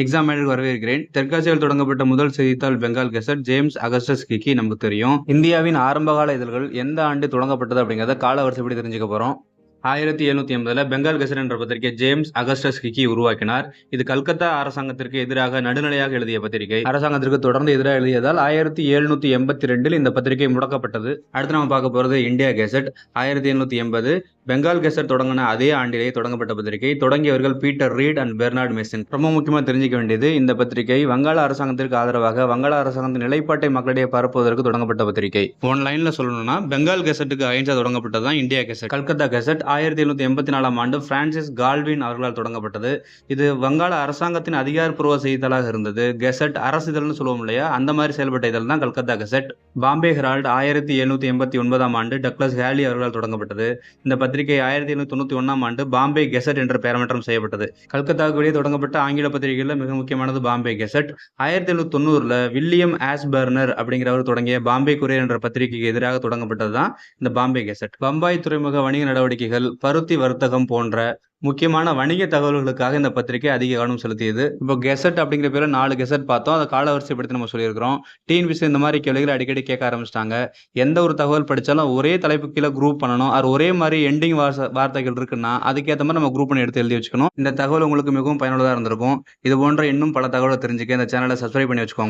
Exam மேனுக்கு வரவேற்கிறேன். தெற்காசியாவில் தொடங்கப்பட்ட முதல் செய்தித்தாள் பெங்கால் கெசட். ஜேம்ஸ் அகஸ்டஸ் கிக்கி நமக்கு தெரியும். இந்தியாவின் ஆரம்பகால இதழ்கள் எந்த ஆண்டு தொடங்கப்பட்டது அப்படிங்கிறத கால வரிசைப்படி தெரிஞ்சுக்க போறோம். 1780 பெங்கால் கெசட் என்ற பத்திரிகை ஜேம்ஸ் அகஸ்டஸ் கிக்கி உருவாக்கினார். இது கல்கத்தா அரசாங்கத்திற்கு எதிராக நடுநிலையாக எழுதிய பத்திரிகை. அரசாங்கத்திற்கு தொடர்ந்து எதிராக எழுதியதால் 1782 இந்த பத்திரிகை முடக்கப்பட்டது. அடுத்து நம்ம பார்க்க போறது இந்தியா கெசட். 1780 பெங்கால் கெசட் தொடங்கின அதே ஆண்டிலேயே தொடங்கப்பட்ட பத்திரிகை. தொடங்கியவர்கள் Peter Reed and Bernard Mason. ரொம்ப முக்கியமா தெரிஞ்சுக்க வேண்டியது, இந்த பத்திரிகை வங்காள அரசாங்கத்திற்கு ஆதரவாக வங்காள அரசாங்கத்தின் நிலைப்பாட்டை மக்களிடையே பரப்புவதற்கு தொடங்கப்பட்ட பத்திரிகை. ஒன் லைன்ல சொல்லணும்னா பெங்கால் கெசட்டுக்கு அகைன்ஸ்டா தொடங்கப்பட்டதுதான் இந்தியா கெசட். கல்கத்தா கெசட் 1784 ஆண்டு பிரான்சிஸ் கால்வின் அவர்களால் தொடங்கப்பட்டது. இது வங்காள அரசாங்கத்தின் அதிகாரப்பூர்வ செய்தித்தாளாக இருந்தது. கெசட் அரசிதழ்னு சொல்லுவோம் இல்லையா, அந்த மாதிரி செயல்பட்ட இதழ் தான் கல்கத்தா கெசட். பாம்பே ஹெரால்ட் 1789 ஆண்டு டக்ளஸ் ஹேலி அவர்களால் தொடங்கப்பட்டது. இந்த பத்திரிகை 1791 ஆண்டு பாம்பே கெசட் என்ற பெயர்மாற்றம் செய்யப்பட்டது. கல்கத்தாவுக்கு வெளியே தொடங்கப்பட்ட ஆங்கில பத்திரிகைகளில் மிக முக்கியமானது பாம்பே கெசட். 1790 வில்லியம் ஆஸ்பர்னர் அப்படிங்கிறவர் தொடங்கிய பாம்பே குரியர் என்ற பத்திரிகைக்கு எதிராக தொடங்கப்பட்டது தான் இந்த பாம்பே கெசட். பம்பாய் துறைமுக வணிக நடவடிக்கைகள், பருத்தி வர்த்தகம் போன்ற முக்கியமான வணிக தகவல்களுக்காக இந்த பத்திரிகை அதிக கவனம் செலுத்தியது. இப்போ கெசட் அப்படிங்கிற பேர் 4 கெசட் பார்த்தோம். அதை கால வரிசைப்படுத்தி நம்ம சொல்லியிருக்கிறோம். டிஎன்பிஎஸ்சி இந்த மாதிரி கேள்விகளை அடிக்கடி கேட்க ஆரம்பிச்சிட்டாங்க. எந்த ஒரு தகவல் படித்தாலும் ஒரே தலைப்பு கீழே குரூப் பண்ணணும். அது ஒரே மாதிரி எண்டிங் வார்த்தைகள் இருக்குன்னா அதுக்கேற்ற மாதிரி நம்ம குரூப் பண்ணி எடுத்து எழுதி வச்சுக்கணும். இந்த தகவல் உங்களுக்கு மிகவும் பயனுள்ளதாக இருந்திருக்கும். இது போன்ற இன்னும் பல தகவலை தெரிஞ்சுக்க இந்த சேனலை சப்ஸ்கிரைப் பண்ணி வச்சுக்கோங்க.